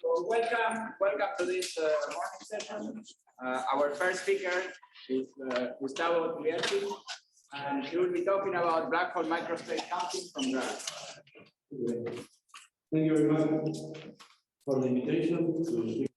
So welcome to this morning session. Our first speaker is Gustavo Turiaci, and he will be talking about black hole microstate counting from gravity. Thank you very much for the invitation to speak.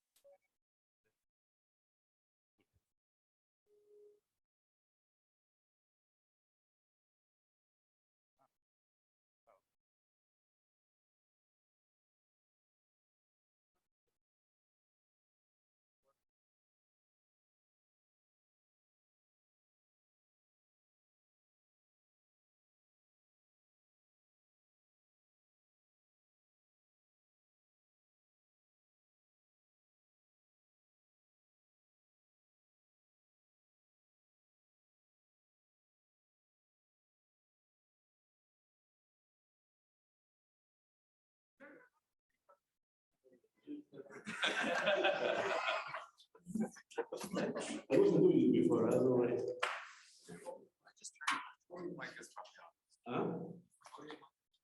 I wasn't doing it before, I don't know why.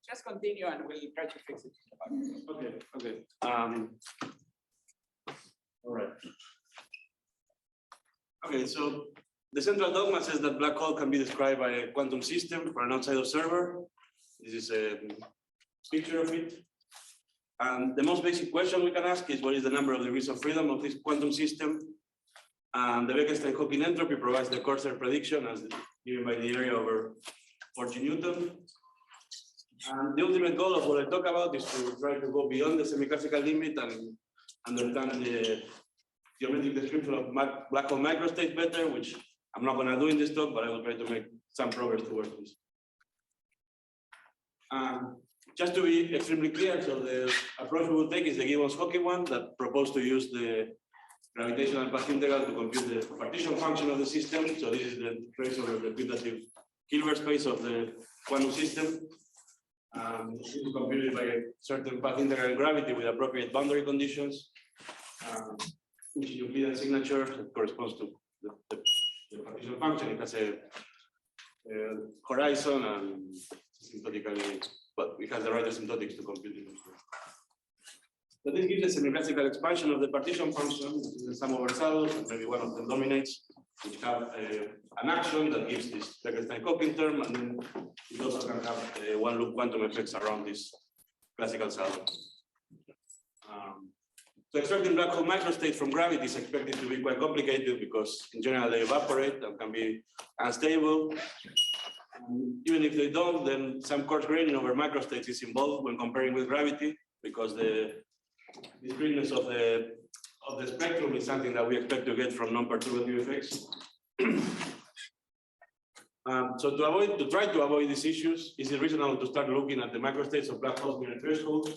Just continue and we'll try to fix it. Okay. All right. Okay, so the central dogma says that black hole can be described by a quantum system for an outside observer. This is a picture of it. And the most basic question we can ask is what is the number of degrees of freedom of this quantum system? And the Gibbons-Hawking entropy provides the Corsair prediction as given by the area over 40 Newton. And the ultimate goal of what I talk about is to try to go beyond the semi-classical limit and understand the geometric description of black hole microstates better, which I'm not going to do in this talk, but I will try to make some progress towards this. Just to be extremely clear, so the approach we will take is the Gibbons-Hawking one that proposed to use the gravitational path integral to compute the partition function of the system. So this is the trace over the putative Hilbert space of the quantum system. This is computed by a certain path integral gravity with appropriate boundary conditions. Each Euclidean signature that corresponds to the partition function. It has a horizon and asymptotically, but it has the right asymptotics to compute it. So this gives a semi-classical expansion of the partition function, which is the sum over saddles, and maybe one of them dominates, which have an action that gives this Becker-Stein-Hawking term, and then it also can have one-loop quantum effects around this classical saddle. So extracting black hole microstates from gravity is expected to be quite complicated because in general they evaporate and can be unstable. Even if they don't, then some coarse graining over microstates is involved when comparing with gravity, because the discreteness of the spectrum is something that we expect to get from non-perturbative effects. So to try to avoid these issues, is it reasonable to start looking at the microstates of black holes near threshold?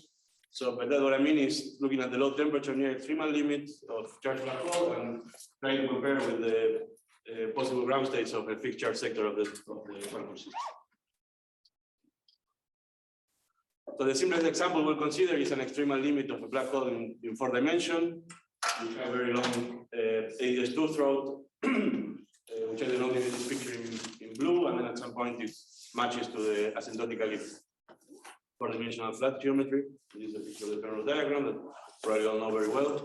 So by that what I mean is looking at the low temperature near extremal limit of charged black hole and trying to compare with the possible ground states of a fixed charge sector of the quantum system. So the simplest example we'll consider is an extremal limit of a black hole in 4 dimensions. We have a very long ADS2 throat, which I denoted in this picture in blue, and then at some point it matches to the asymptotically 4-dimensional flat geometry. This is a picture of the kernel diagram that probably all know very well.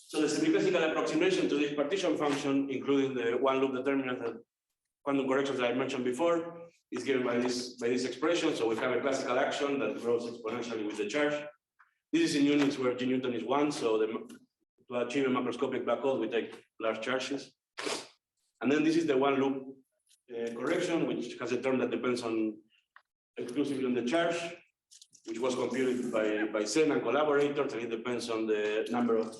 So the semi-classical approximation to this partition function, including the one-loop determinant and quantum corrections that I mentioned before, is given by this expression. So we have a classical action that grows exponentially with the charge. This is in units where G Newton is 1. So to achieve a macroscopic black hole, we take large charges. And then this is the one-loop correction, which has a term that depends exclusively on the charge, which was computed by Sen and collaborators, and it depends on the number of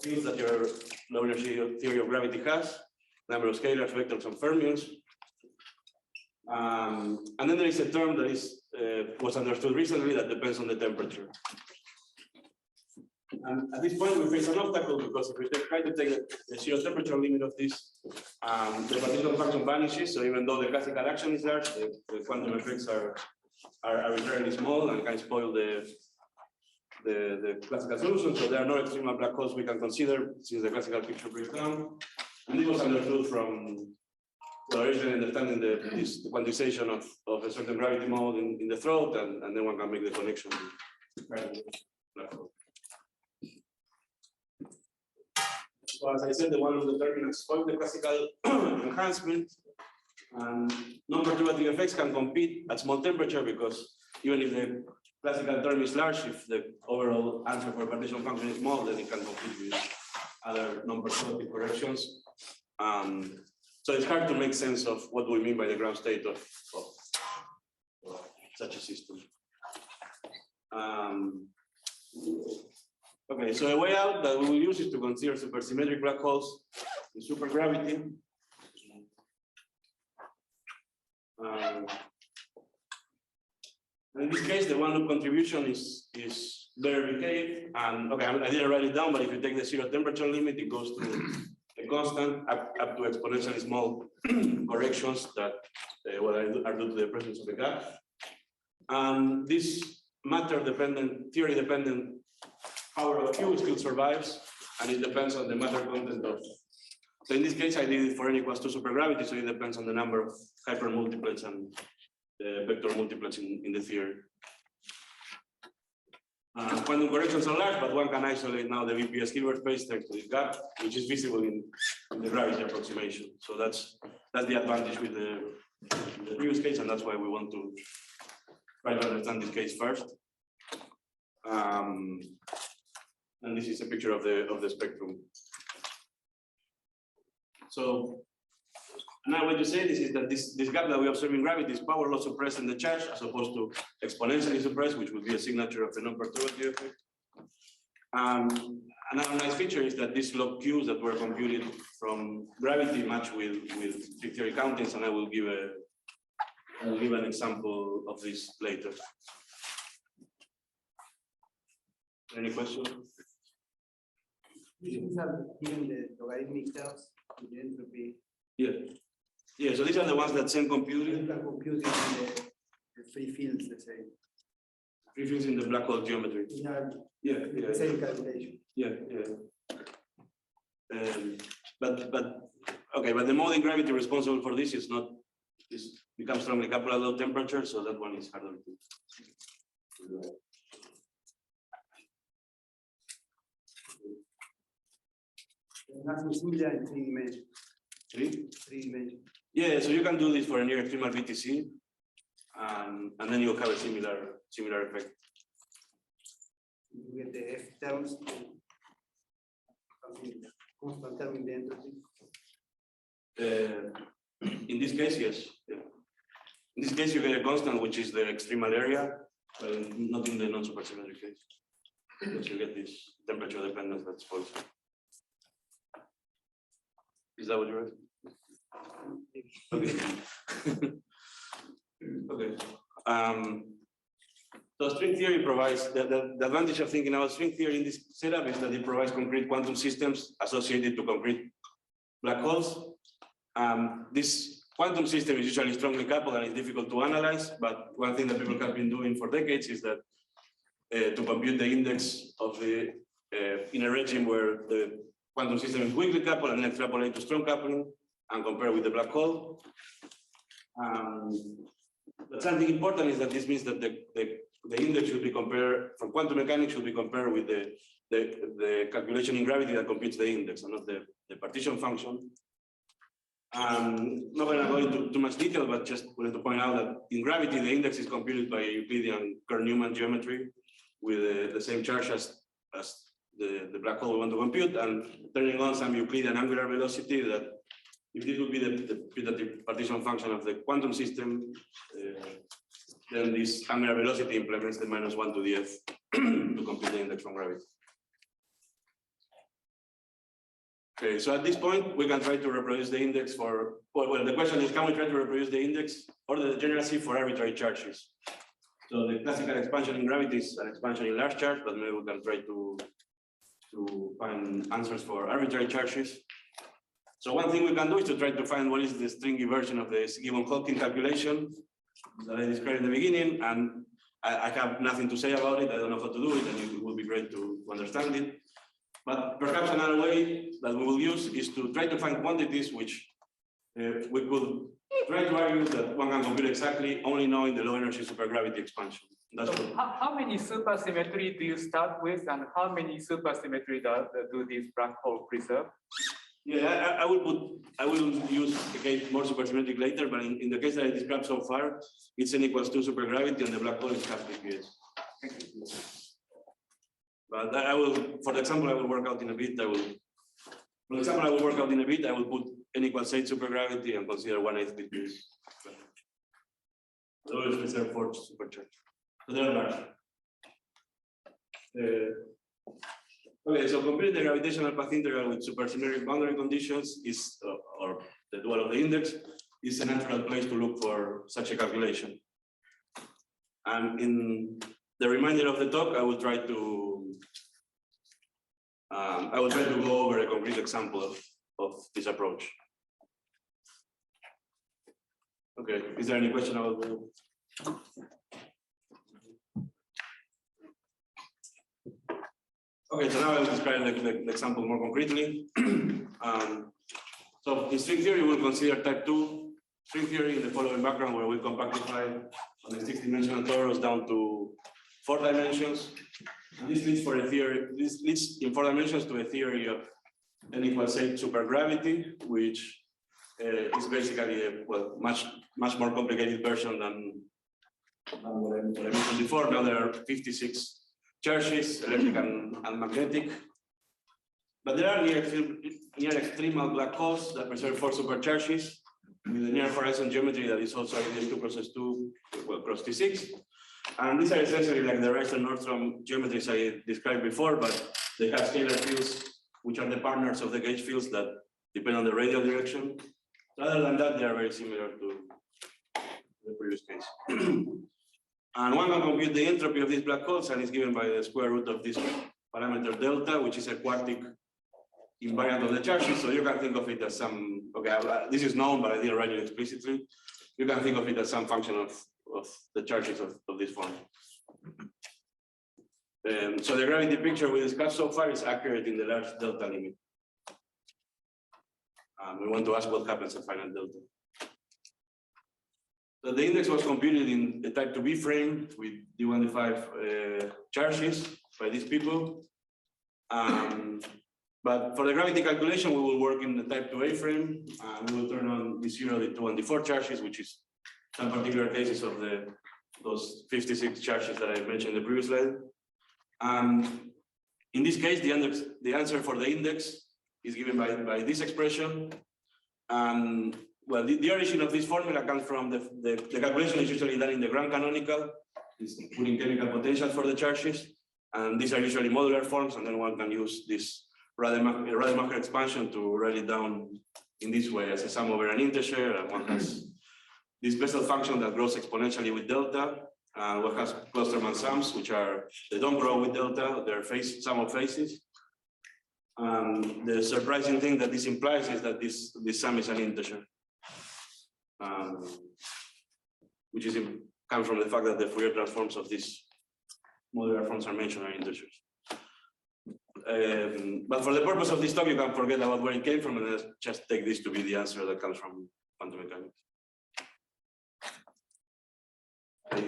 fields that your low energy theory of gravity has, number of scalars, vectors, and fermions. And then there is a term that was understood recently that depends on the temperature. And at this point, we face an obstacle because if we try to take the zero temperature limit of this, the partition function vanishes. So even though the classical action is large, the quantum effects are arbitrarily small and can spoil the classical solution. So there are no extremal black holes we can consider since the classical picture breaks down. And this was understood from originally understanding the quantization of a certain gravity mode in the throat, and then one can make the connection describe the black hole. So as I said, the one of the determinants for the classical enhancement, and non-perturbative effects can compete at small temperature because even if the classical term is large, if the overall answer for partition function is small, then it can compete with other non-perturbative corrections. So it's hard to make sense of what we mean by the ground state of such a system. Okay, so a way out that we will use is to consider supersymmetric black holes in supergravity. In this case, the one loop contribution is very behaved. And okay, I didn't write it down, but if you take the zero temperature limit, it goes to a constant up to exponentially small corrections that are due to the presence of the gap. And this matter-dependent, theory-dependent power of Q still survives, and it depends on the matter content of. So in this case, I did it for n equals 2 supergravity, so it depends on the number of hypermultiplets and the vector multiplets in the theory. Quantum corrections are large, but one can isolate now the BPS Hilbert space thanks to this gap, which is visible in the gravity approximation. So that's the advantage with the previous case, and that's why we want to try to understand this case first. And this is a picture of the spectrum. So now what you say is that this gap that we observe in gravity is power law suppressed in the charge as opposed to exponentially suppressed, which would be a signature of the non-perturbative effect. Another nice feature is that these log Qs that were computed from gravity match with string theory countings, and I will give an example of this later. Any questions? These are given the logarithmic terms in the entropy. Yeah, so these are the ones that send You computing. can compute the free fields, let's say. Free fields in the black hole geometry. In our Yeah. same calculation. Yeah. But the mode in gravity responsible for this becomes strongly coupled at low temperature, so that one is harder to do. Nothing similar in 3 dimensions. 3 dimensions. Yeah, so you can do this for a near extremal VTC, and then you'll have a similar effect. You get the F terms, constant term in the entropy. In this case, yes. Yeah. In this case, you get a constant, which is the extremal area, but not in the non-supersymmetric case. Because you get this temperature dependence that's false. Is that what you read? Okay. Okay. So string theory provides the advantage of thinking about string theory in this setup is that it provides concrete quantum systems associated to concrete black holes. This quantum system is usually strongly coupled and it's difficult to analyze, but one thing that people have been doing for decades is that to compute the index of the in a regime where the quantum system is weakly coupled and extrapolate to strong coupling and compare with the black hole. But something important is that this means that the index should be compared from quantum mechanics should be compared with the calculation in gravity that computes the index and not the partition function. Not going to go into too much detail, but just wanted to point out that in gravity the index is computed by Euclidean Kerr-Newman geometry with the same charge as the black hole we want to compute, and turning on some Euclidean angular velocity that if this would be the partition function of the quantum system, then this angular velocity implements the -1 to the f to compute the index from gravity. Okay, so at this point, we can try to reproduce the index for, well, the question is, can we try to reproduce the index or the degeneracy for arbitrary charges? So the classical expansion in gravity is an expansion in large charge, but maybe we can try to find answers for arbitrary charges. So one thing we can do is to try to find what is the stringy version of the Gibbons-Hawking calculation that I described in the beginning, and I have nothing to say about it. I don't know how to do it, and it would be great to understand it. But perhaps another way that we will use is to try to find quantities which we could try to argue that one can compute exactly only knowing the low energy supergravity expansion. That's So how many supersymmetry do you start with, and how many supersymmetry do these black hole preserve? Yeah, I will use again more supersymmetric later, but in the case that I described so far, it's n equals 2 supergravity, and the black hole is half BPS. But I will, for the example, I will work out in a bit. I will put n equals 8 supergravity and consider 1/8 BPS. Always reserve 4 supercharge. So they're large. Okay, so comparing the gravitational path integral with supersymmetric boundary conditions is, or the dual of the index, is a natural place to look for such a calculation. And in the remainder of the talk, I will try to go over a concrete example of this approach. Okay, is there any question about the? Okay, so now I will describe the example more concretely. So in string theory, we'll consider type 2 string theory in the following background, where we compactify on the 6-dimensional torus down to 4 dimensions. And this leads in 4 dimensions to a theory of n equals 8 supergravity, which is basically a much more complicated version than what I mentioned before. Now there are 56 charges, electric and magnetic. But there are near extremal black holes that preserve 4 supercharges with a near horizon geometry that is also IAS 2 crosses 2 cross T6. And these are essentially like the Rice and Nordstrom geometries I described before, but they have scalar fields, which are the partners of the gauge fields that depend on the radial direction. Other than that, they are very similar to the previous case. And one can compute the entropy of these black holes, and it's given by the square root of this parameter delta, which is a quartic invariant of the charges. So you can think of it as some, okay, this is known, but I didn't write it explicitly. You can think of it as some function of the charges of this form. So the gravity picture we discussed so far is accurate in the large delta limit. We want to ask what happens at finite delta. So the index was computed in the type 2B frame with D1, D5 charges by these people. But for the gravity calculation, we will work in the type 2A frame. We will turn on D0, D2, and D4 charges, which is some particular cases of those 56 charges that I mentioned in the previous slide. In this case, the answer for the index is given by this expression. Well, the origin of this formula comes from the calculation is usually done in the grand canonical, is putting chemical potentials for the charges. And these are usually modular forms, and then one can use this Rademacher expansion to write it down in this way as a sum over an integer. And one has this Bessel function that grows exponentially with delta. One has Klosterman sums, which they don't grow with delta, they're sum of phases. The surprising thing that this implies is that this sum is an integer, which comes from the fact that the Fourier transforms of these modular forms are mentioned are integers. But for the purpose of this talk, you can forget about where it came from and just take this to be the answer that comes from quantum mechanics.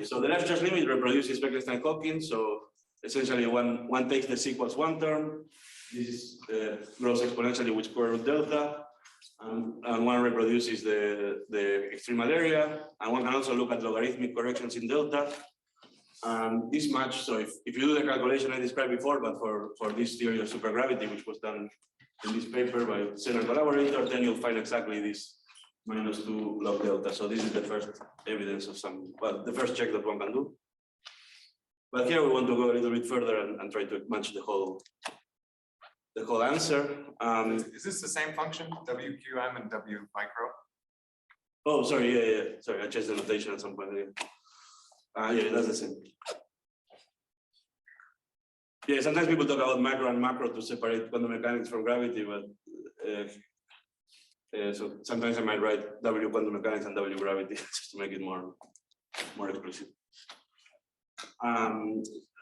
So the large charge limit reproduces Beckstein-Hawking. So essentially, one takes the C equals 1 term. This grows exponentially with square root delta, and one reproduces the extremal area. And one can also look at logarithmic corrections in delta. And this match, so if you do the calculation I described before, but for this theory of supergravity, which was done in this paper by Sen and collaborator, then you'll find exactly this -2 log delta. So this is the first evidence of the first check that one can do. But here we want to go a little bit further and try to match the whole answer. Is this the same function, WQM and W micro? Oh, sorry, yeah. Sorry, I changed the notation at some point. Yeah, that's the same. Yeah, sometimes people talk about macro and macro to separate quantum mechanics from gravity, but so sometimes I might write W quantum mechanics and W gravity just to make it more explicit.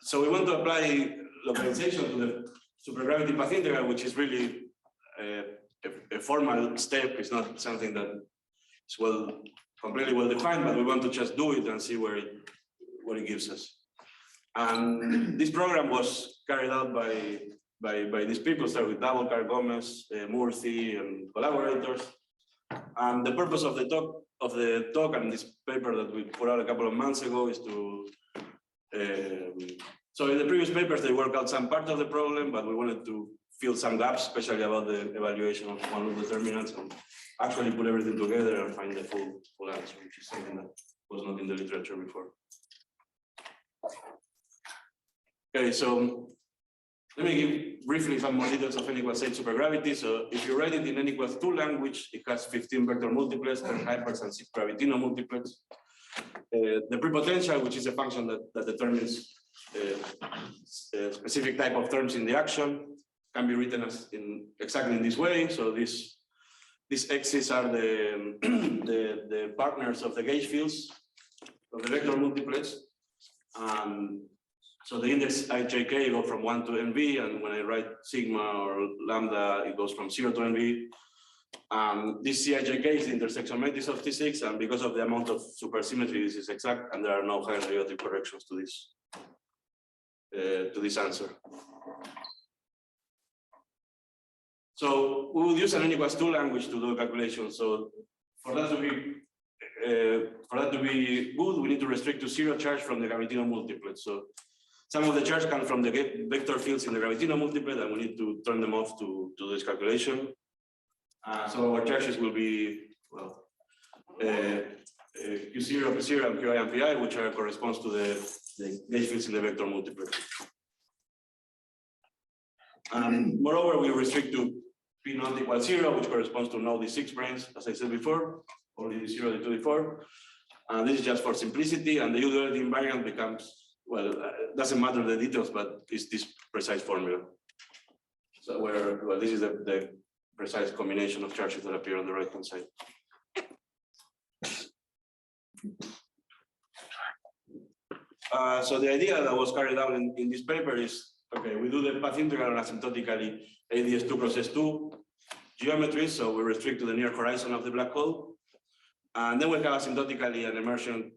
So we want to apply localization to the supergravity path integral, which is really a formal step. It's not something that is completely well defined, but we want to just do it and see what it gives us. And this program was carried out by these people, started with Dabokar, Gomez, Murthy, and collaborators. And the purpose of the talk and this paper that we put out a couple of months ago is to so in the previous papers they worked out some part of the problem, but we wanted to fill some gaps, especially about the evaluation of one-loop determinants, and actually put everything together and find the full answer, which is something that was not in the literature before. Okay, so let me give briefly some more details of n=8 supergravity. So if you write it in n=2 language, it has 15 vector multiplets, 10 hypers, and 6 gravitino multiplets. The prepotential, which is a function that determines a specific type of terms in the action, can be written as exactly in this way. So these x's are the partners of the gauge fields of the vector multiplets. So the index ijk go from 1 to nv, and when I write sigma or lambda, it goes from 0 to nv. This Cijk is the intersection matrix of T6, and because of the amount of supersymmetry, this is exact, and there are no higher derivative corrections to this answer. So we will use an n=2 language to do a calculation. So for that to be good, we need to restrict to 0 charge from the gravitino multiplet. So some of the charge comes from the vector fields in the gravitino multiplet, and we need to turn them off to do this calculation. So our charges will be, well, Q0, P0, and Qi and Pi, which corresponds to the gauge fields in the vector multiplet. And moreover, we restrict to P not equals 0, which corresponds to no D6 branes, as I said before, only D0, D2, D4. And this is just for simplicity, and the U-duality invariant becomes, well, it doesn't matter the details, but it's this precise formula. So well, this is the precise combination of charges that appear on the right-hand side. So the idea that was carried out in this paper is, okay, we do the path integral on asymptotically ADS2 cross S2 geometry, so we restrict to the near horizon of the black hole. And then we have asymptotically an immersion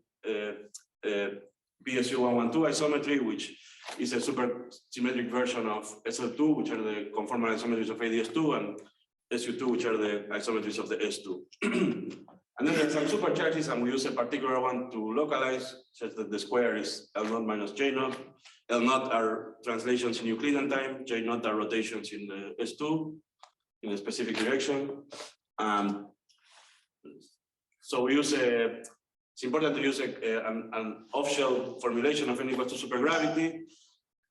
PSU112 isometry, which is a supersymmetric version of SL2, which are the conformal isometries of ADS2, and SU2, which are the isometries of the S2. And then there's some supercharges, and we use a particular one to localize, such that the square is L0 minus J0. L0 are translations in Euclidean time, J0 are rotations in the S2 in a specific direction. So we use it's important to use an off-shell formulation of n=2 supergravity,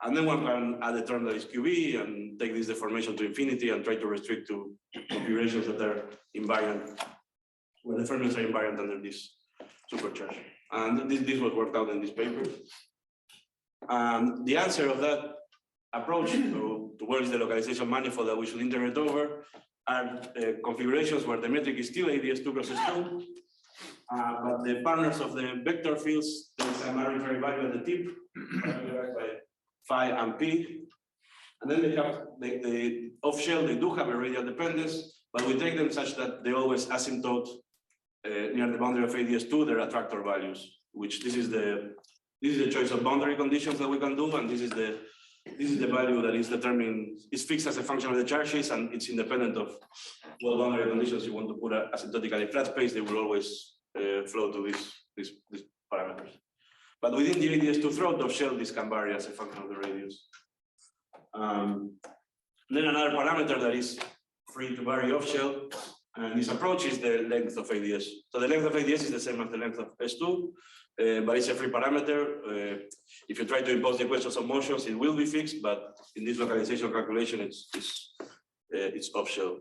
and then one can add a term that is QB and take this deformation to infinity and try to restrict to configurations that are invariant, where the fermions are invariant under this supercharge. And this was worked out in this paper. The answer of that approach to where is the localization manifold that we should integrate over are configurations where the metric is still ADS2 cross S2, but the partners of the vector fields, there's an arbitrary value at the tip, by phi and p. And then they have the off-shell, they do have a radial dependence, but we take them such that they always asymptote near the boundary of ADS2 their attractor values, which this is the choice of boundary conditions that we can do, and this is the value that is determined, is fixed as a function of the charges, and it's independent of what boundary conditions you want to put asymptotically flat space. They will always flow to these parameters. But within the ADS2 throat of shell, this can vary as a function of the radius. Then another parameter that is free to vary off shell, and this approach is the length of ADS. So the length of ADS is the same as the length of S2, but it's a free parameter. If you try to impose the equations of motions, it will be fixed, but in this localization calculation, it's off shell.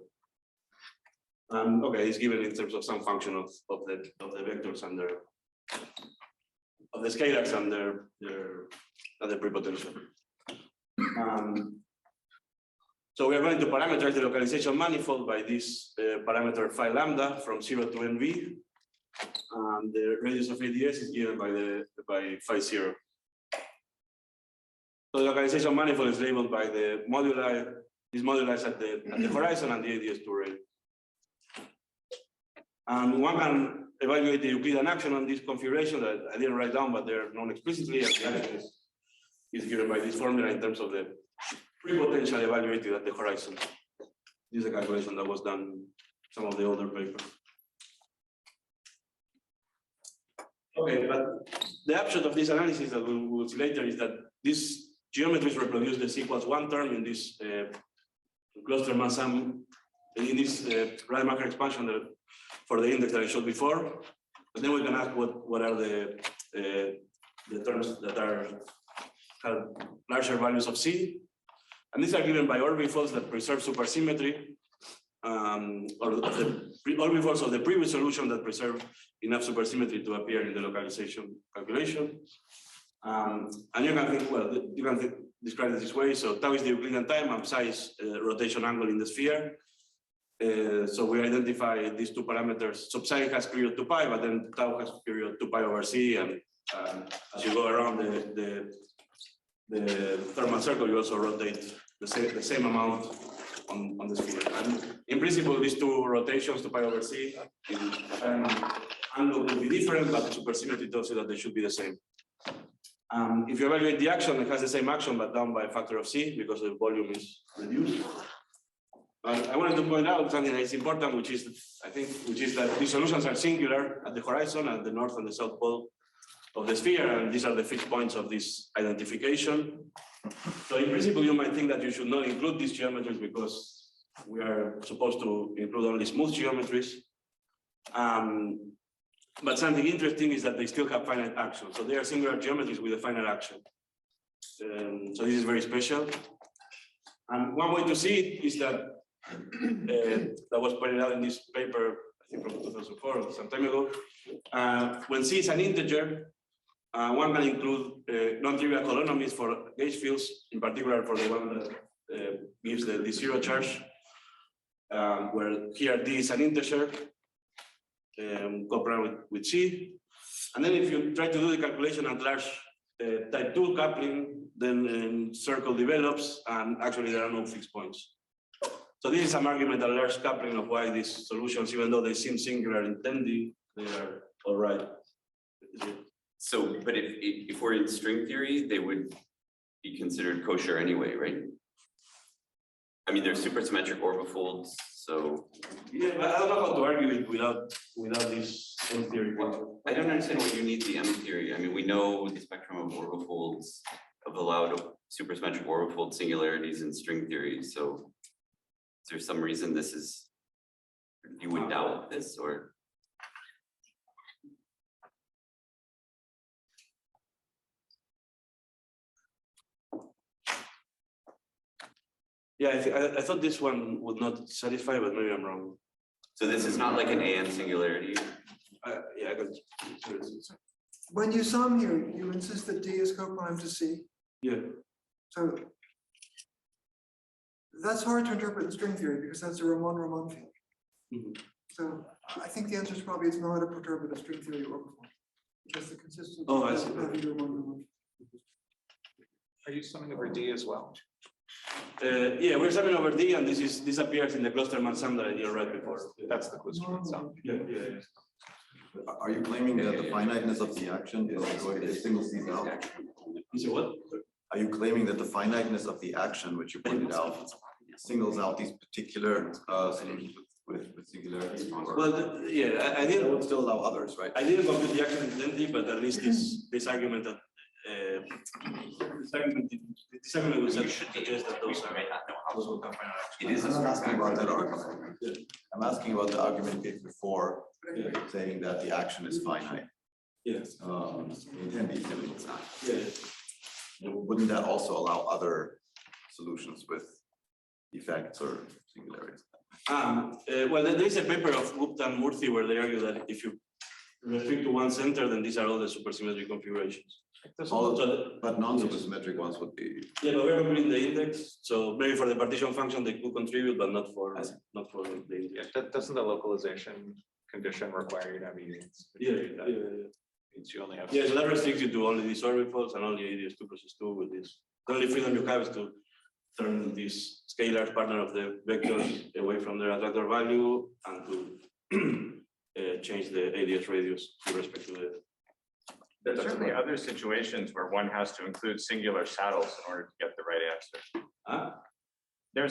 Okay, it's given in terms of some function of the vectors and of the scalars and their prepotential. So we are going to parameterize the localization manifold by this parameter phi lambda from 0 to nv, and the radius of ADS is given by phi 0. So the localization manifold is labeled by the moduli. This moduli is at the horizon and the ADS2 ray. And one can evaluate the Euclidean action on this configuration that I didn't write down, but they're known explicitly. And the action is is given by this formula in terms of the free potential evaluated at the horizon. This is a calculation that was done in some of the older papers. Okay, but the upshot of this analysis that we will see later is that these geometries reproduce the C equals 1 term in this cluster mass sum, in this Rademacher expansion for the index that I showed before. And then we can ask what are the terms that have larger values of C. And these are given by orbifolds that preserve supersymmetry, or the orbifolds of the previous solution that preserve enough supersymmetry to appear in the localization calculation. And you can think, well, you can describe it this way. So tau is the Euclidean time, and psi is rotation angle in the sphere. So we identify these two parameters. So psi has period 2π, but then tau has period 2π over c. And as you go around the thermal circle, you also rotate the same amount on the sphere. And in principle, these two rotations, 2π over c, angle will be different, but supersymmetry tells you that they should be the same. If you evaluate the action, it has the same action, but down by a factor of c because the volume is reduced. I wanted to point out something that is important, which is that these solutions are singular at the horizon, at the north and the south pole of the sphere, and these are the fixed points of this identification. So in principle, you might think that you should not include these geometries because we are supposed to include only smooth geometries. But something interesting is that they still have finite action. So they are singular geometries with a finite action. So this is very special. And one way to see it is that that was pointed out in this paper, I think from 2004 or some time ago. When C is an integer, one can include non-trivial holonomies for gauge fields, in particular for the one that gives the zero charge, where here D is an integer, co-prime with C. And then if you try to do the calculation at large type 2 coupling, then circle develops, and actually there are no fixed points. So this is some argument that large coupling of why these solutions, even though they seem singular in 10D, they are all right. So, but if we're in string theory, they would be considered kosher anyway, right? I mean, they're supersymmetric orbifolds, so. Yeah, but I don't know how to argue it without this M theory. I don't understand why you need the M theory. I mean, we know the spectrum of orbifolds, of allowed supersymmetric orbifold singularities in string theory. So is there some reason this is, you would doubt this, or? Yeah, I thought this one would not satisfy, but maybe I'm wrong. So this is not like an AM singularity? Yeah, I can. When you sum here, you insist that D is coprime to C. Yeah. So that's hard to interpret in string theory because that's a Ramon field. Mm-hmm. So I think the answer is probably it's not a perturbative string theory orbifold because the consistency Oh, I is see. Ramon. Are you summing over D as well? Yeah, we're summing over D, and this appears in the cluster sum that I did right before. That's the cluster sum. Yeah. Are you claiming that the finiteness of the action is going to single these out? You say what? Are you claiming that the finiteness of the action, which you pointed out, singles out these particular solutions with singularities? Well, yeah, I That didn't. would still allow others, right? I didn't compute the action intently, but at least this argument that this argument was suggest that those will come final action. It is I'm asking about that argument. I'm asking about the argument gave before, saying that the action is finite. Yes. It can be simply it's not. Yeah. Wouldn't that also allow other solutions with effects or singularities? Well, there is a paper of Gupta and Murthy where they argue that if you restrict to one center, then these are all the supersymmetric configurations. But non-supersymmetric ones would be. Yeah, but we're computing the index, so maybe for the partition function they could contribute, but not for the index. Yeah, doesn't the localization condition require you to have units? Yeah. Means you only have. Yeah, so that restricts you to only these orbifolds and only ADS 2+2 with this. The only freedom you have is to turn this scalar partner of the vectors away from their attractor value and to change the ADS radius with respect to There's certainly other situations where one has to include singular saddles in order to get the right answer. Huh? There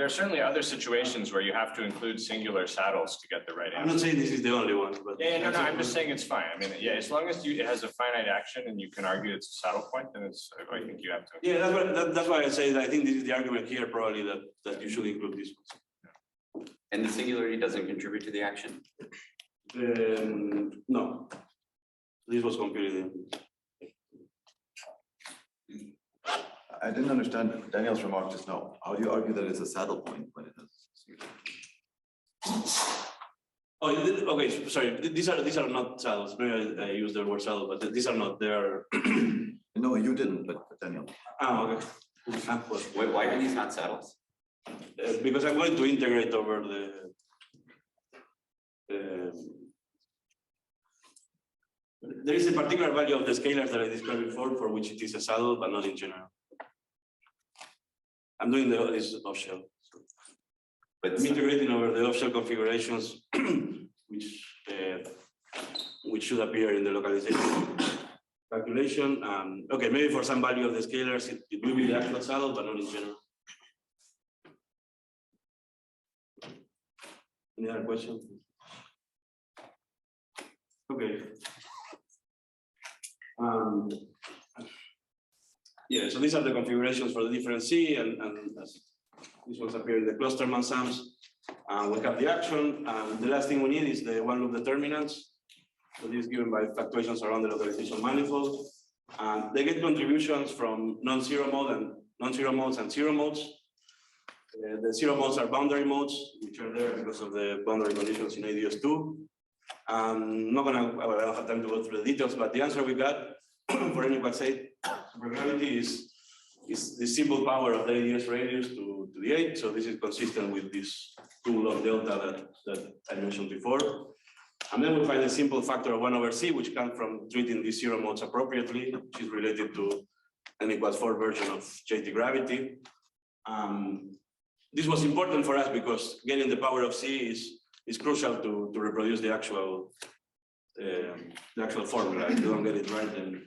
are certainly other situations where you have to include singular saddles to get the right I'm answer. not saying this is the only one, but. Yeah, no, I'm just saying it's fine. I mean, yeah, as long as it has a finite action and you can argue it's a saddle point, then I think you have to. Yeah, that's why I say that I think this is the argument here, probably that you should include this one. And the singularity doesn't contribute to the action? No, this was computed. I didn't understand Daniel's remark just now. How do you argue that it's a saddle point when it has? Oh, okay, sorry, these are not saddles. Maybe I used the word saddle, but these are not there. No, you didn't, but Daniel. Okay. Wait, why are these not saddles? Because I'm going to integrate over there is a particular value of the scalars that I described before for which it is a saddle, but not in general. I'm doing this off-shell. But I'm integrating over the off-shell configurations, which should appear in the localization calculation. Okay, maybe for some value of the scalars, it will be the actual saddle, but not in general. Any other questions? Okay. Yeah, so these are the configurations for the different C, and these ones appear in the Clusterman sums. We have the action, and the last thing we need is the one loop determinants. So this is given by fluctuations around the localization manifold. They get contributions from non-zero mode and non-zero modes and zero modes. The zero modes are boundary modes, which are there because of the boundary conditions in ADS2. I'm not gonna, well, I don't have time to go through the details, but the answer we got for any quasi supergravity is the simple power of the ADS radius to the 8. So this is consistent with this 2 log delta that I mentioned before. And then we find a simple factor of 1/c, which comes from treating these zero modes appropriately, which is related to n=4 version of JT gravity. This was important for us because getting the power of C is crucial to reproduce the actual formula. If you don't get it right, then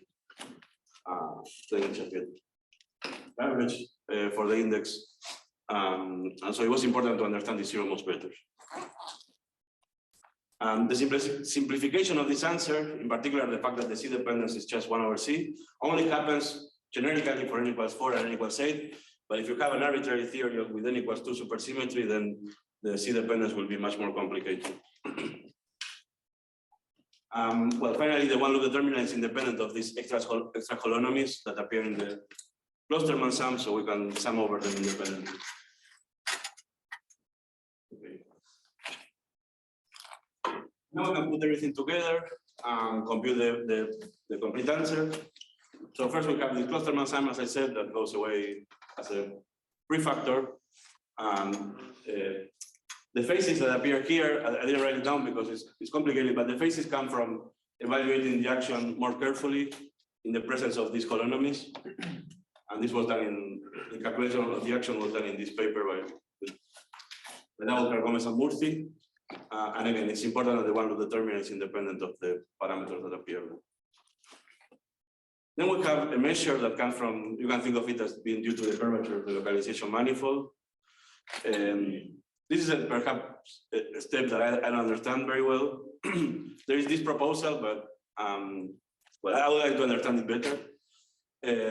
you check it. Average for the index. And so it was important to understand the zero modes better. The simplification of this answer, in particular the fact that the C dependence is just 1/c, only happens generically for n=4 and n=8. But if you have an arbitrary theory with n=2 supersymmetry, then the C dependence will be much more complicated. Well, finally, the one loop determinant is independent of these extra holonomies that appear in the Clusterman sum, so we can sum over them independently. Okay. Now we can put everything together and compute the complete answer. So first we have the Clusterman sum, as I said, that goes away as a prefactor. The phases that appear here, I didn't write it down because it's complicated, but the phases come from evaluating the action more carefully in the presence of these holonomies. And this was done in, the calculation of the action was done in this paper by Gomez and Murthy. And again, it's important that the one loop determinant is independent of the parameters that appear. Then we have a measure that comes from, you can think of it as being due to the curvature of the localization manifold. This is perhaps a step that I don't understand very well. There is this proposal, but well, I would like to understand it better.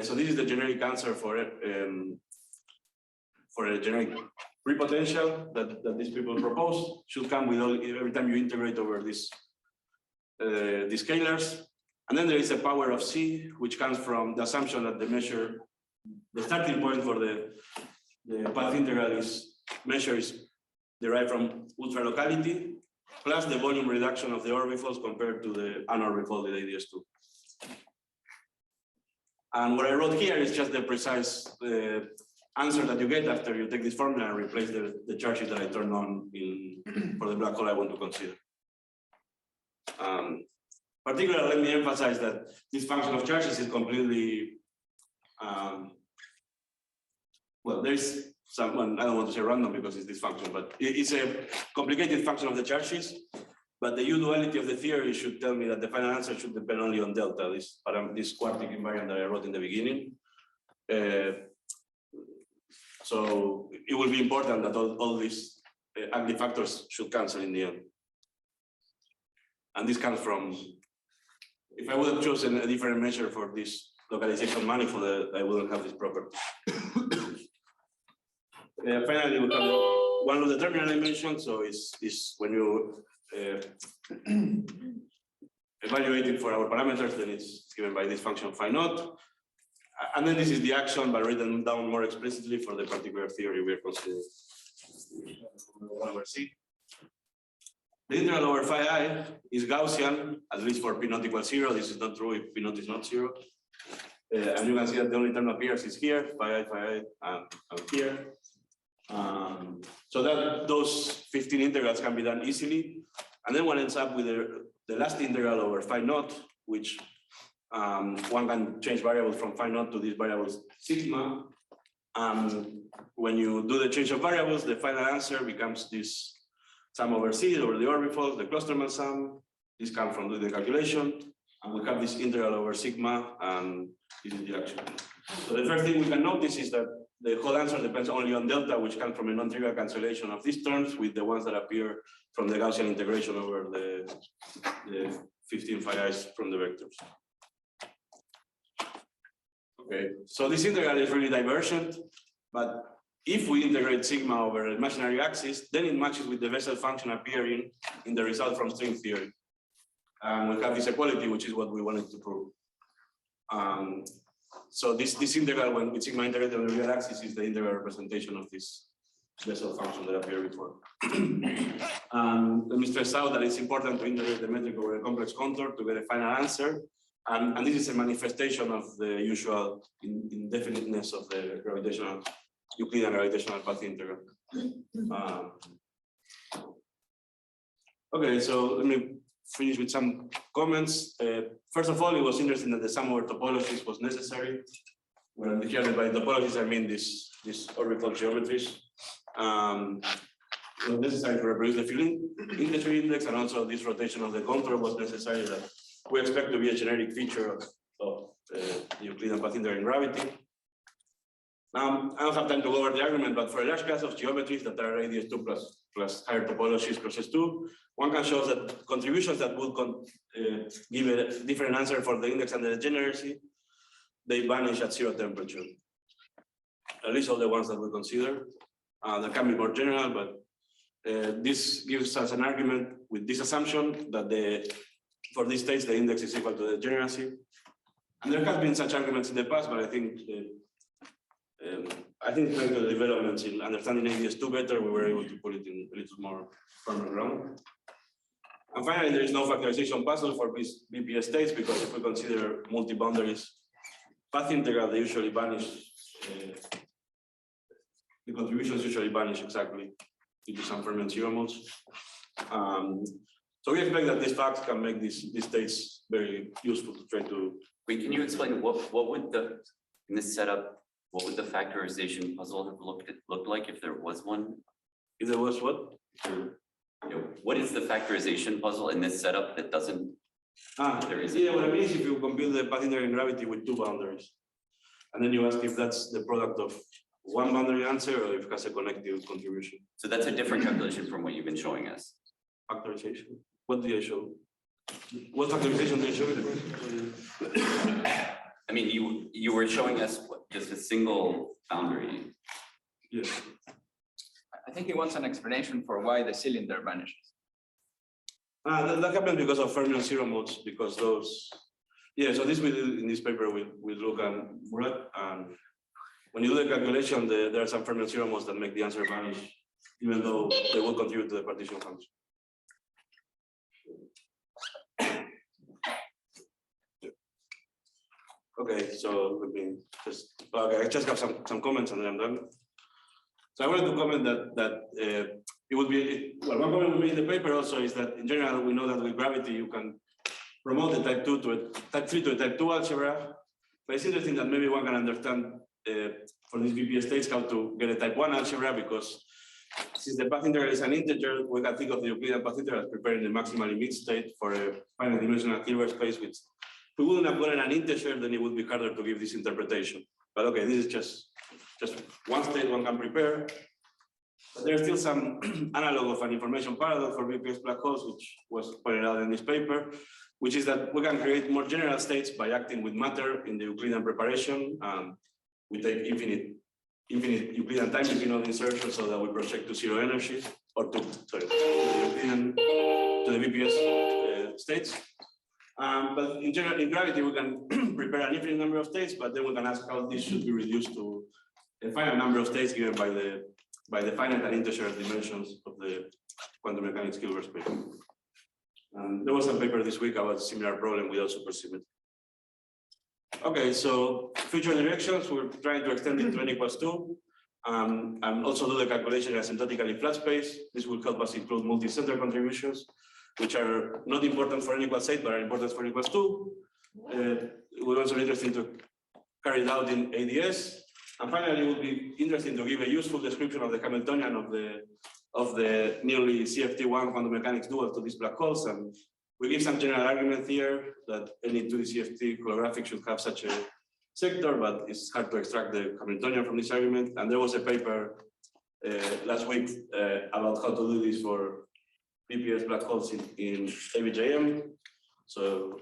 So this is the generic answer for a generic pre-potential that these people propose. Should come with every time you integrate over these scalars. And then there is a power of C, which comes from the assumption that the starting point for the path integral measure is derived from ultra locality, plus the volume reduction of the orbifolds compared to the unorbifolded ADS2. And what I wrote here is just the precise answer that you get after you take this formula and replace the charges that I turned on for the black hole I want to consider. Particularly, let me emphasize that this function of charges is completely, well, there's someone, I don't want to say random because it's this function, but it's a complicated function of the charges. But the U-duality of the theory should tell me that the final answer should depend only on delta, this quartic invariant that I wrote in the beginning. So it will be important that all these ugly factors should cancel in the end. And this comes from, if I would have chosen a different measure for this localization manifold, I wouldn't have this property. Finally, we have one of the determinant I mentioned. So is when you evaluate it for our parameters, then it's given by this function phi naught. And then this is the action, but written down more explicitly for the particular theory we are considering. 1 over C. The integral over phi I is Gaussian, at least for p not equals 0. This is not true if p not is not 0. And you can see that the only term appears is here, phi I, and here. So that those 15 integrals can be done easily. And then one ends up with the last integral over phi naught, which one can change variables from phi naught to these variables sigma. When you do the change of variables, the final answer becomes this sum over C over the orbifolds, the Klosterman sum. This comes from doing the calculation. And we have this integral over sigma, and this is the action. So the first thing we can notice is that the whole answer depends only on delta, which comes from a non-trivial cancellation of these terms with the ones that appear from the Gaussian integration over the 15 phi i's from the vectors. Okay, so this integral is really divergent, but if we integrate sigma over an imaginary axis, then it matches with the Bessel function appearing in the result from string theory. And we have this equality, which is what we wanted to prove. So this integral, when with sigma integrated on the real axis, is the integral representation of this Bessel function that appeared before. Let me stress out that it's important to integrate the metric over a complex contour to get a final answer. And this is a manifestation of the usual indefiniteness of the gravitational, Euclidean gravitational path integral. Okay, so let me finish with some comments. First of all, it was interesting that the sum over topologies was necessary. When here by topologies, I mean these orbital geometries. It was necessary to reproduce the field integer index, and also this rotation of the contour was necessary that we expect to be a generic feature of the Euclidean path integral in gravity. I don't have time to go over the argument, but for a large class of geometries that are radius 2 plus higher topologies plus S2, one can show that contributions that would give a different answer for the index and the degeneracy, they vanish at 0 temperature. At least all the ones that we consider. That can be more general, but this gives us an argument with this assumption that for these states, the index is equal to the degeneracy. And there have been such arguments in the past, but I think thanks to the developments in understanding ADS2 better, we were able to put it in a little more firmer ground. And finally, there is no factorization puzzle for these BPS states, because if we consider multi-boundaries path integral, they usually vanish. The contributions usually vanish exactly due to some fermion zero modes. So we expect that these facts can make these states very useful to try to. Wait, can you explain what would in this setup, what would the factorization puzzle have looked like if there was one? If there was what? What is the factorization puzzle in this setup that doesn't? There isn't. Yeah, what I mean is if you compute the path integral in gravity with 2 boundaries, and then you ask if that's the product of one boundary answer or if it has a connective contribution. So that's a different calculation from what you've been showing us. Factorization. What did I show? What factorization did I show? I mean, you were showing us just a single boundary. Yes. I think he wants an explanation for why the cylinder vanishes. That happens because of fermion zero modes, because those. Yeah, so this we did in this paper with Luca and Murat. And when you do the calculation, there are some fermion zero modes that make the answer vanish, even though they will contribute to the partition function. Okay, so let me I just have some comments and then I'm done. So I wanted to comment that it would be, well, one comment we made in the paper also is that in general, we know that with gravity, you can promote the type 3 to a type 2 algebra. But it's interesting that maybe one can understand for these BPS states how to get a type 1 algebra, because Since the path integral is an integer, we can think of the Euclidean path integral as preparing the maximally mixed state for a finite dimensional Hilbert space, which if we wouldn't have gotten an integer, then it would be harder to give this interpretation. But okay, this is just one state one can prepare. But there's still some analog of an information paradox for BPS black holes, which was pointed out in this paper, which is that we can create more general states by acting with matter in the Euclidean preparation. We take infinite Euclidean time between all the insertions so that we project to zero energy, or to the BPS states. But in general, in gravity, we can prepare an infinite number of states, but then we can ask how this should be reduced to a finite number of states given by the finite and integer dimensions of the quantum mechanics Hilbert space. There was a paper this week about a similar problem without supersymmetry. Okay, so future directions, we're trying to extend it to n equals 2, and also do the calculation asymptotically flat space. This will help us include multi-center contributions, which are not important for n equals 8, but are important for n equals 2. It will also be interesting to carry it out in ADS. And finally, it would be interesting to give a useful description of the Hamiltonian of the nearly CFT1 quantum mechanics dual to these black holes. And we give some general argument here that any 2D CFT holographic should have such a sector, but it's hard to extract the Hamiltonian from this argument. And there was a paper last week about how to do this for BPS black holes in ABJM. So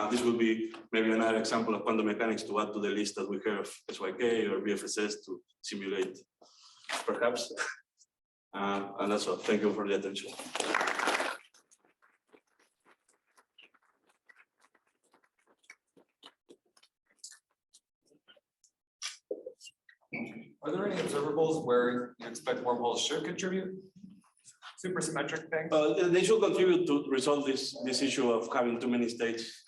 this will be maybe another example of quantum mechanics to add to the list that we have SYK or BFSS to simulate, perhaps. And that's all. Thank you for the attention. Are there any observables where you expect wormholes should contribute? Supersymmetric things? They should contribute to resolve this issue of having too many states.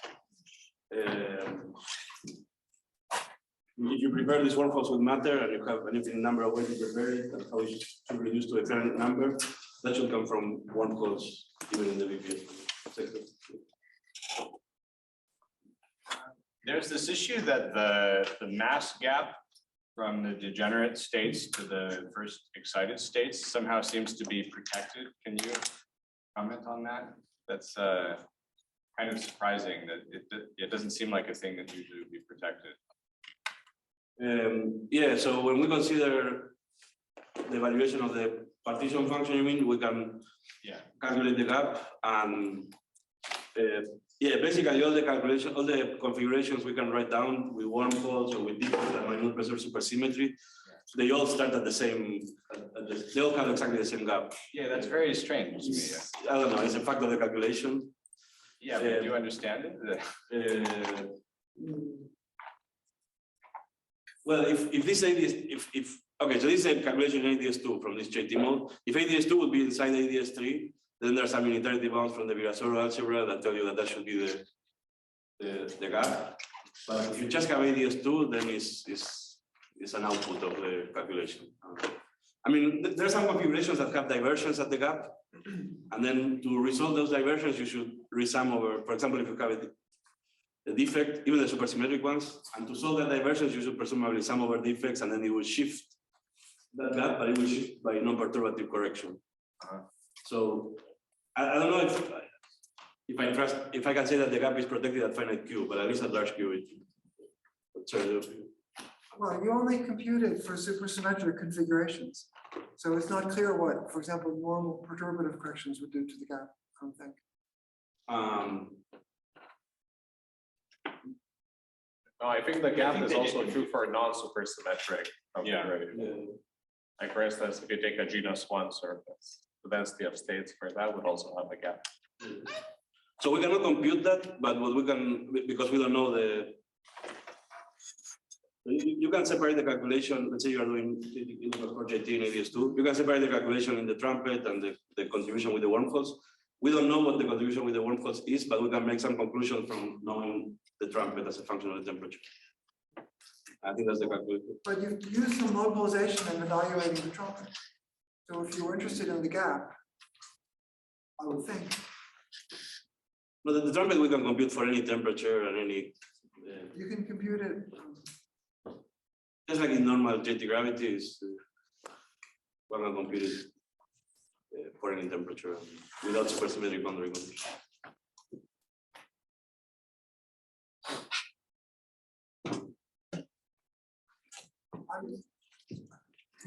If you prepare these wormholes with matter and you have an infinite number of ways to prepare it and how it should reduce to a current number, that should come from wormholes even in the BPS sector. There's this issue that the mass gap from the degenerate states to the first excited states somehow seems to be protected. Can you comment on that? That's kind of surprising that it doesn't seem like a thing that usually would be protected. Yeah, so when we consider the evaluation of the partition function, we can calculate the gap and basically all the configurations we can write down with wormholes or with defects that might not preserve supersymmetry. They all start at the same. They all have exactly the same gap. Yeah, that's very strange to me. I don't know. It's a fact of the calculation. Yeah, but do you understand it? Well, if this ADS, okay, so this is a calculation in ADS2 from this JT mode. If ADS2 would be inside ADS3, then there's some unitarity bounds from the Virasoro algebra that tell you that should be the gap. But if you just have ADS2, then it's an output of the calculation. I mean, there are some configurations that have diversions at the gap, and then to resolve those diversions, you should resum over. For example, if you have a defect, even the supersymmetric ones, and to solve that diversions, you should presumably sum over defects, and then it will shift that gap, but it will shift by non-perturbative correction. So I don't know if I can say that the gap is protected at finite Q, but at least at large Q. Well, you only computed for supersymmetric configurations. So it's not clear what, for example, normal perturbative corrections would do to the gap, I don't think. No, I think the gap is also true for non-supersymmetric configuration. Yeah. Like for instance, if you take a genus 1 surface, the density of states for that would also have a gap. So we cannot compute that, but what we can, because we don't know you can separate the calculation. Let's say you are doing for JT in ADS2. You can separate the calculation in the trumpet and the contribution with the wormholes. We don't know what the contribution with the wormholes is, but we can make some conclusion from knowing the trumpet as a function of the temperature. I think that's the calculation. But you've used some localization in evaluating the trumpet. So if you were interested in the gap, I would think. But the trumpet we can compute for any temperature and any. You can compute it. Just like in normal JT gravity is. one can compute it for any temperature without supersymmetric boundary conditions.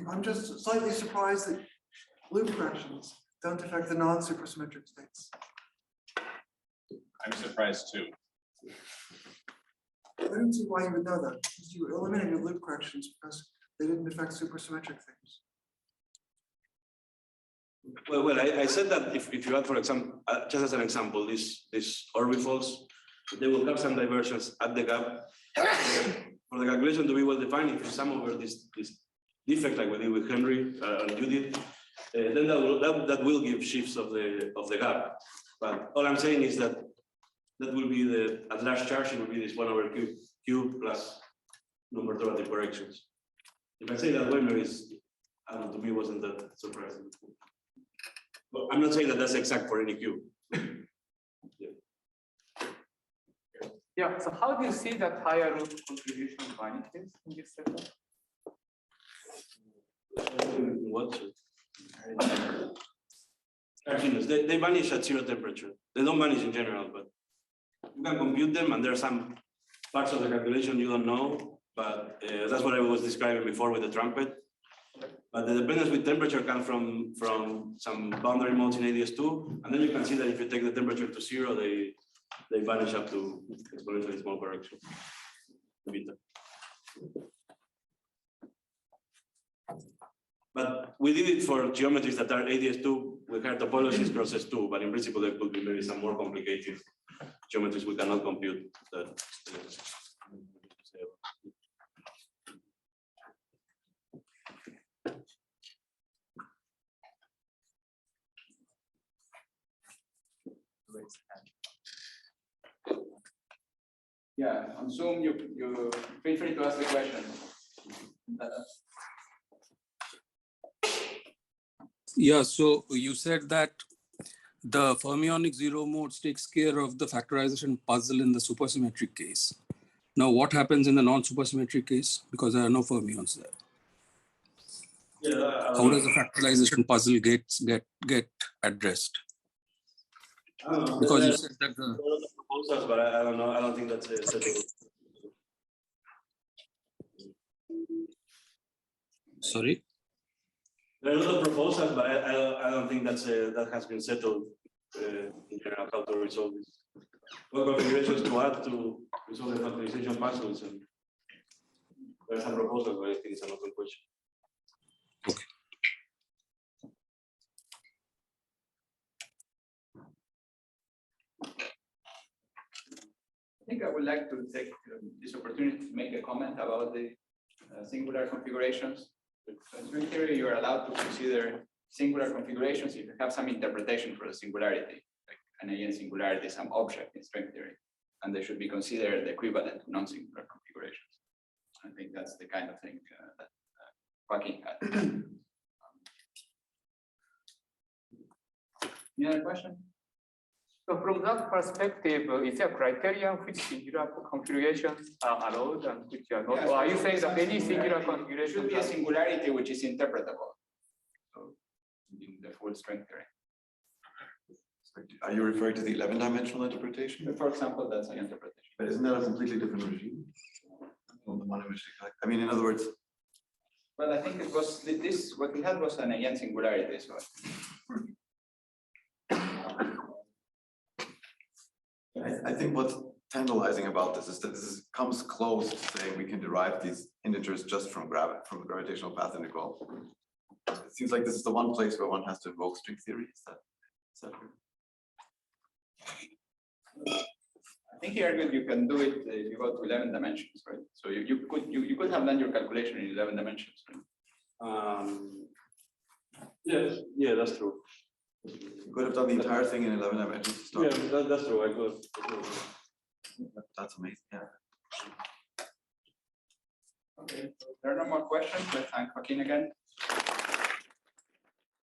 I'm just slightly surprised that loop corrections don't affect the non-supersymmetric states. I'm surprised too. I don't see why you would know that, because you eliminated loop corrections because they didn't affect supersymmetric things. Well, I said that if you had, for example, just as an example, these orbifolds, they will have some diversions at the gap. For the calculation to be well defined, if you sum over this defect like we did with Henry and Judith, then that will give shifts of the gap. But all I'm saying is that will be at large charge, it will be this 1/q plus non-perturbative corrections. If I say that way, maybe I don't know, to me wasn't that surprising. But I'm not saying that that's exact for any Q. Yeah, so how do you see that higher root contribution vanishes in this setup? What? They vanish at 0 temperature. They don't vanish in general, but you can compute them, and there are some parts of the calculation you don't know, but that's what I was describing before with the trumpet. But the dependence with temperature comes from some boundary modes in ADS2, and then you can see that if you take the temperature to 0, they vanish up to exponentially small correction. Beta. But we did it for geometries that are ADS2 with higher topologies cross S2, but in principle there could be maybe some more complicated geometries we cannot compute that. Yeah, on Zoom, you feel free to ask the question. Yeah, so you said that the fermionic zero modes takes care of the factorization puzzle in the supersymmetric case. Now, what happens in the non-supersymmetric case? Because there are no fermions there. Yeah, how does the factorization puzzle get addressed? Because you said that the proposals, but I don't know. I don't think that's a setting. Sorry. There are a lot of proposals, but I don't think that has been settled in general how to resolve this. What configurations to add to resolve the factorization puzzles, and there are some proposals, but I think it's an open question. Okay. I think I would like to take this opportunity to make a comment about the singular configurations. In string theory, you are allowed to consider singular configurations if you have some interpretation for the singularity, like an AN singularity, some object in string theory, and they should be considered equivalent to non-singular configurations. I think that's the kind of thing that Joaquin had. Any other question? So from that perspective, is there a criterion which singular configurations are allowed and which are not? Or are you saying that any singular configuration should be a singularity which is interpretable? So in the full string theory. Are you referring to the 11-dimensional interpretation? For example, that's an interpretation. But isn't that a completely different regime? I mean, in other words. Well, I think it was this. What we had was an AN singularity. So. I think what's tantalizing about this is that comes close to saying we can derive these integers just from the gravitational path integral. It seems like this is the one place where one has to invoke string theory. Is that true? I think here you can do it if you go to 11 dimensions, right? So you could have done your calculation in 11 dimensions. Right? Yes, yeah, that's true. You could have done the entire thing in 11 dimensions to start. Yeah, that's true. I could. That's amazing. Yeah. Okay, so there are no more questions. Let's thank Joaquin again.